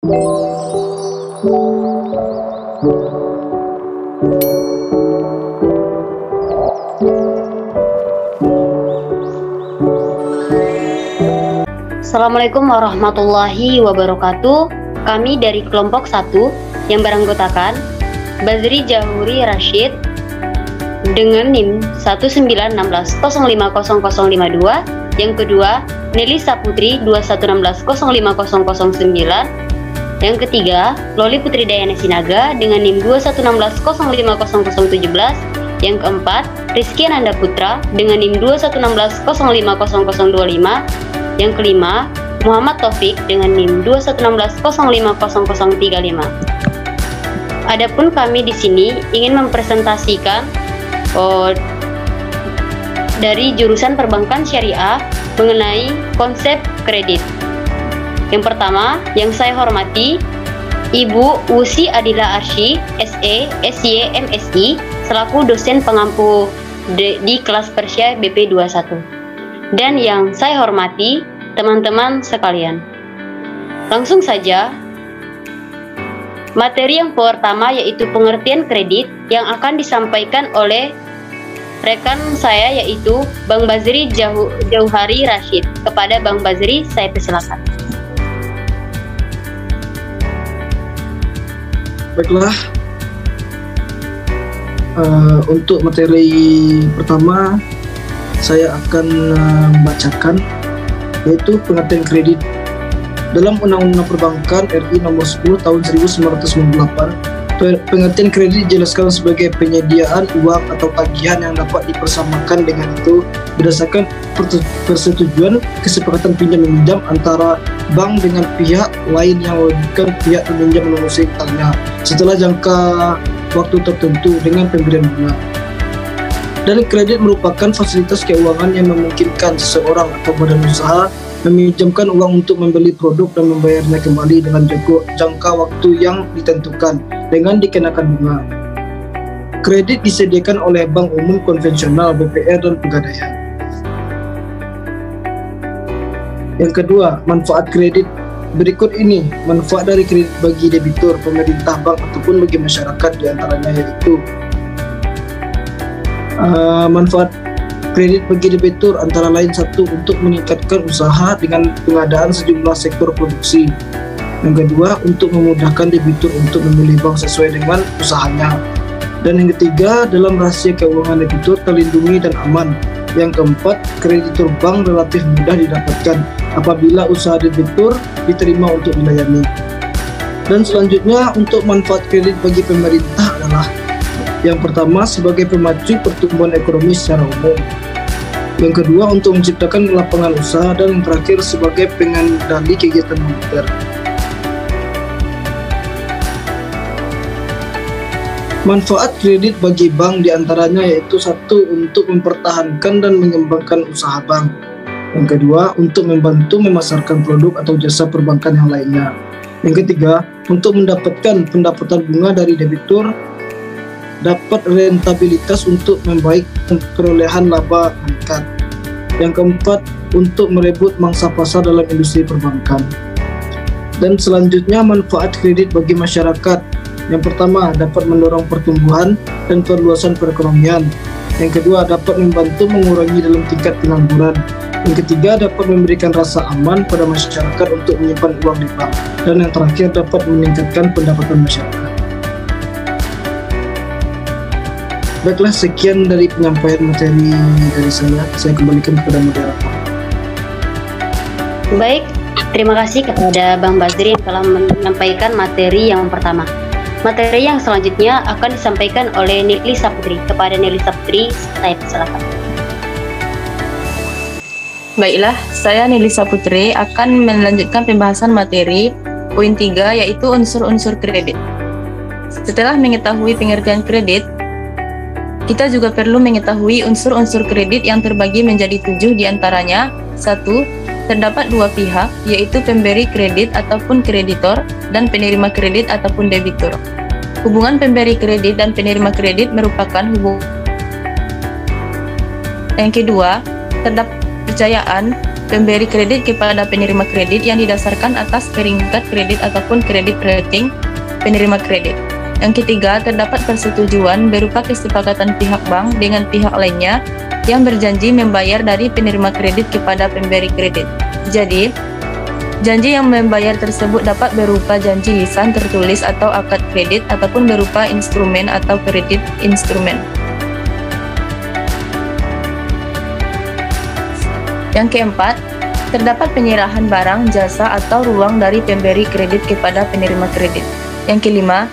Assalamualaikum warahmatullahi wabarakatuh. Kami dari kelompok 1 yang beranggotakan Bazri Jahuri Rashid dengan NIM 19160500052, yang kedua Nelly Saputri 2116050009, yang ketiga Loli Putri Dayana Sinaga dengan NIM 2116050017, yang keempat Rizky Ananda Putra dengan NIM 2116050025, yang kelima Muhammad Taufik dengan NIM 2116050035. Adapun kami di sini ingin mempresentasikan dari jurusan Perbankan Syariah mengenai konsep kredit. Yang pertama, yang saya hormati Ibu Usi Adila Arsy, SE, SY, MSI, selaku dosen pengampu di kelas Persya BP21. Dan yang saya hormati teman-teman sekalian. Langsung saja, materi yang pertama yaitu pengertian kredit yang akan disampaikan oleh rekan saya yaitu Bang Bazri Jauhari Rashid. Kepada Bang Bazri, saya persilakan. Baiklah, untuk materi pertama saya akan membacakan yaitu pengertian kredit. Dalam Undang-Undang Perbankan RI Nomor 10 Tahun 1998, pengertian kredit dijelaskan sebagai penyediaan uang atau tagihan yang dapat dipersamakan dengan itu berdasarkan persetujuan kesepakatan pinjam meminjam antara bank dengan pihak lain yang mewajibkan pihak peminjam melunasi utangnya setelah jangka waktu tertentu dengan pemberian bunga. Dan kredit merupakan fasilitas keuangan yang memungkinkan seseorang atau badan usaha meminjamkan uang untuk membeli produk dan membayarnya kembali dengan jangka waktu yang ditentukan dengan dikenakan bunga. Kredit disediakan oleh bank umum konvensional, BPR, dan Pegadaian. Yang kedua, manfaat kredit. Berikut ini manfaat dari kredit bagi debitur, pemerintah, bank, ataupun bagi masyarakat, diantaranya yaitu manfaat kredit bagi debitur antara lain: satu, untuk meningkatkan usaha dengan pengadaan sejumlah sektor produksi. Yang kedua, untuk memudahkan debitur untuk memilih bank sesuai dengan usahanya. Dan yang ketiga, dalam rahasia keuangan debitur terlindungi dan aman. Yang keempat, kreditur bank relatif mudah didapatkan apabila usaha debitur diterima untuk dilayani. Dan selanjutnya, untuk manfaat kredit bagi pemerintah adalah: yang pertama, sebagai pemacu pertumbuhan ekonomi secara umum. Yang kedua, untuk menciptakan lapangan usaha. Dan yang terakhir, sebagai pengendali kegiatan moneter. Manfaat kredit bagi bank diantaranya yaitu: satu, untuk mempertahankan dan mengembangkan usaha bank. Yang kedua, untuk membantu memasarkan produk atau jasa perbankan yang lainnya. Yang ketiga, untuk mendapatkan pendapatan bunga dari debitur, dapat rentabilitas untuk membaik perolehan laba meningkat. Yang keempat, untuk merebut mangsa pasar dalam industri perbankan. Dan selanjutnya, manfaat kredit bagi masyarakat. Yang pertama, dapat mendorong pertumbuhan dan perluasan perekonomian. Yang kedua, dapat membantu mengurangi dalam tingkat pengangguran. Yang ketiga, dapat memberikan rasa aman pada masyarakat untuk menyimpan uang di bank. Dan yang terakhir, dapat meningkatkan pendapatan masyarakat. Baiklah, sekian dari penyampaian materi dari saya. Saya kembalikan kepada moderator. Baik, terima kasih kepada Bang Bazri yang telah menyampaikan materi yang pertama. Materi yang selanjutnya akan disampaikan oleh Nelly Saputri. Kepada Nelly Saputri, saya persilakan. Baiklah, saya Nelly Saputri akan melanjutkan pembahasan materi poin 3, yaitu unsur-unsur kredit. Setelah mengetahui pengertian kredit, kita juga perlu mengetahui unsur-unsur kredit yang terbagi menjadi 7, diantaranya: 1. Terdapat dua pihak, yaitu pemberi kredit ataupun kreditor dan penerima kredit ataupun debitur. Hubungan pemberi kredit dan penerima kredit merupakan hubungan. Yang kedua, terdapat kepercayaan pemberi kredit kepada penerima kredit yang didasarkan atas peringkat kredit ataupun kredit rating penerima kredit. Yang ketiga, terdapat persetujuan berupa kesepakatan pihak bank dengan pihak lainnya yang berjanji membayar dari penerima kredit kepada pemberi kredit. Jadi, janji yang membayar tersebut dapat berupa janji lisan tertulis atau akad kredit ataupun berupa instrumen atau kredit instrumen. Yang keempat, terdapat penyerahan barang, jasa, atau ruang dari pemberi kredit kepada penerima kredit. Yang kelima,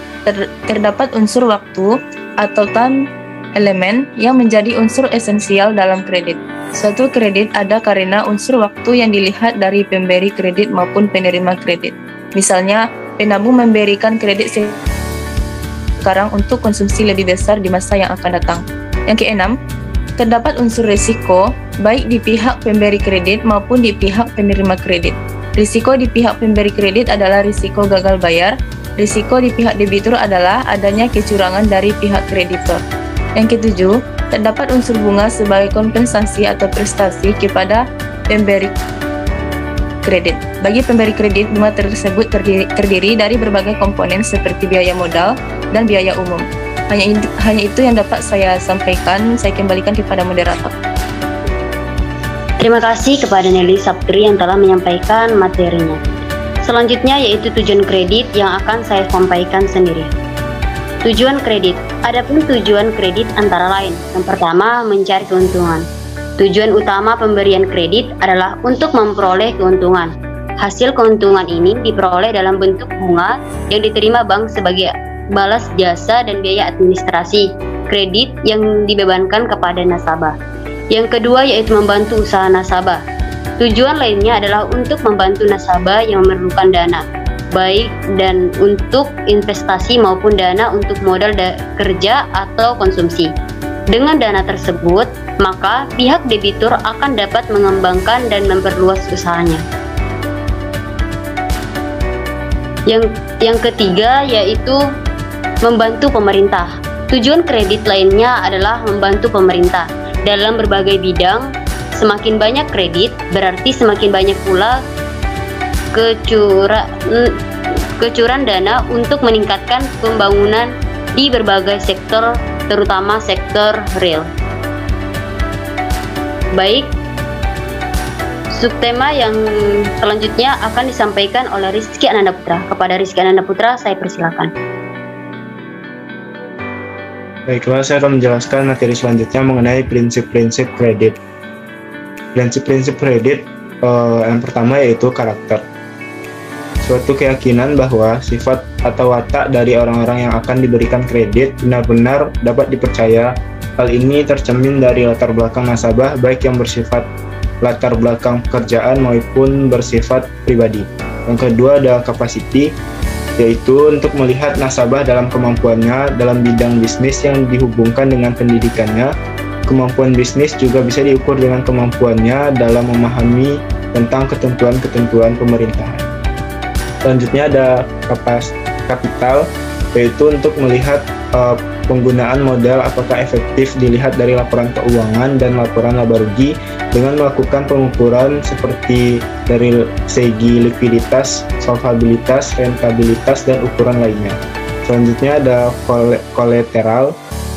terdapat unsur waktu atau time element yang menjadi unsur esensial dalam kredit. Suatu kredit ada karena unsur waktu yang dilihat dari pemberi kredit maupun penerima kredit. Misalnya, penabung memberikan kredit sekarang untuk konsumsi lebih besar di masa yang akan datang. Yang keenam, terdapat unsur risiko baik di pihak pemberi kredit maupun di pihak penerima kredit. Risiko di pihak pemberi kredit adalah risiko gagal bayar. Risiko di pihak debitur adalah adanya kecurangan dari pihak kreditor. Yang ketujuh, terdapat unsur bunga sebagai kompensasi atau prestasi kepada pemberi kredit. Bagi pemberi kredit, bunga tersebut terdiri dari berbagai komponen seperti biaya modal dan biaya umum. Hanya itu yang dapat saya sampaikan. Saya kembalikan kepada moderator. Terima kasih kepada Nelly Saputri yang telah menyampaikan materinya. Selanjutnya yaitu tujuan kredit yang akan saya sampaikan sendiri. Tujuan kredit. Adapun tujuan kredit antara lain. Yang pertama, mencari keuntungan. Tujuan utama pemberian kredit adalah untuk memperoleh keuntungan. Hasil keuntungan ini diperoleh dalam bentuk bunga yang diterima bank sebagai balas jasa dan biaya administrasi kredit yang dibebankan kepada nasabah. Yang kedua yaitu membantu usaha nasabah. Tujuan lainnya adalah untuk membantu nasabah yang memerlukan dana, baik dan untuk investasi maupun dana untuk modal kerja atau konsumsi. Dengan dana tersebut, maka pihak debitur akan dapat mengembangkan dan memperluas usahanya. Yang ketiga yaitu membantu pemerintah. Tujuan kredit lainnya adalah membantu pemerintah dalam berbagai bidang. Semakin banyak kredit, berarti semakin banyak pula kecuran dana untuk meningkatkan pembangunan di berbagai sektor, terutama sektor real. Baik, subtema yang selanjutnya akan disampaikan oleh Rizky Ananda Putra. Kepada Rizky Ananda Putra, saya persilakan. Baiklah, saya akan menjelaskan materi selanjutnya mengenai prinsip-prinsip kredit. Prinsip-prinsip kredit yang pertama yaitu karakter. Suatu keyakinan bahwa sifat atau watak dari orang-orang yang akan diberikan kredit benar-benar dapat dipercaya. Hal ini tercermin dari latar belakang nasabah, baik yang bersifat latar belakang pekerjaan maupun bersifat pribadi. Yang kedua ada capacity, yaitu untuk melihat nasabah dalam kemampuannya dalam bidang bisnis yang dihubungkan dengan pendidikannya. Kemampuan bisnis juga bisa diukur dengan kemampuannya dalam memahami tentang ketentuan-ketentuan pemerintahan. Selanjutnya ada kapital, yaitu untuk melihat penggunaan modal apakah efektif dilihat dari laporan keuangan dan laporan laba rugi dengan melakukan pengukuran seperti dari segi likuiditas, solvabilitas, rentabilitas, dan ukuran lainnya. Selanjutnya ada kolateral,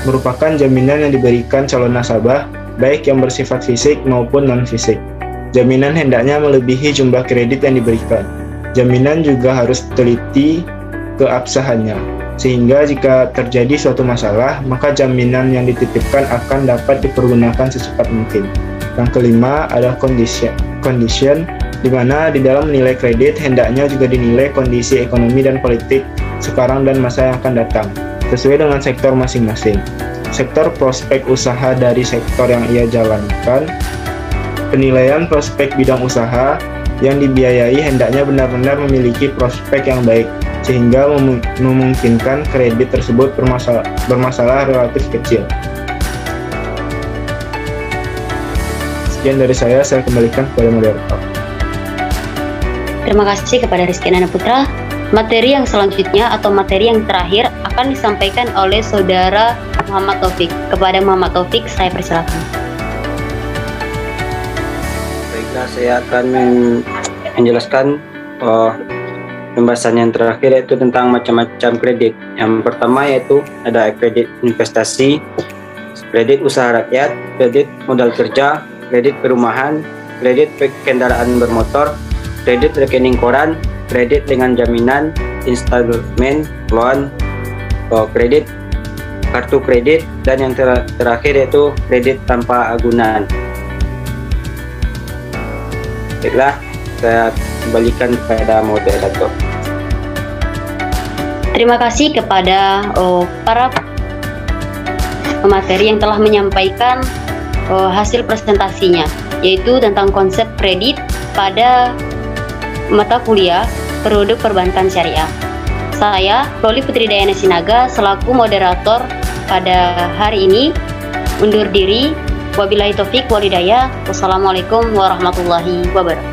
merupakan jaminan yang diberikan calon nasabah, baik yang bersifat fisik maupun non-fisik. Jaminan hendaknya melebihi jumlah kredit yang diberikan. Jaminan juga harus teliti keabsahannya, sehingga jika terjadi suatu masalah, maka jaminan yang dititipkan akan dapat dipergunakan secepat mungkin. Yang kelima ada condition, di mana di dalam menilai kredit hendaknya juga dinilai kondisi ekonomi dan politik sekarang dan masa yang akan datang, sesuai dengan sektor masing-masing. Sektor prospek usaha dari sektor yang ia jalankan. Penilaian prospek bidang usaha yang dibiayai hendaknya benar-benar memiliki prospek yang baik, sehingga memungkinkan kredit tersebut bermasalah relatif kecil. Sekian dari saya kembalikan kepada moderator. Terima kasih kepada Rizky Ananda Putra. Materi yang selanjutnya atau materi yang terakhir akan disampaikan oleh Saudara Muhammad Taufik. Kepada Muhammad Taufik, saya persilakan. Baiklah, saya akan menjelaskan pembahasan yang terakhir, yaitu tentang macam-macam kredit. Yang pertama yaitu ada kredit investasi, kredit usaha rakyat, kredit modal kerja, kredit perumahan, kredit kendaraan bermotor, kredit rekening koran, kredit dengan jaminan, installment loan, kredit kartu kredit, dan yang terakhir yaitu kredit tanpa agunan. Baiklah, saya kembalikan kepada moderator. Terima kasih kepada para pemateri yang telah menyampaikan hasil presentasinya, yaitu tentang konsep kredit pada mata kuliah periode perbankan syariah. Saya, Loli Putri Dayana Sinaga, selaku moderator pada hari ini, undur diri. Wabillahi taufik walhidayah. Wassalamualaikum warahmatullahi wabarakatuh.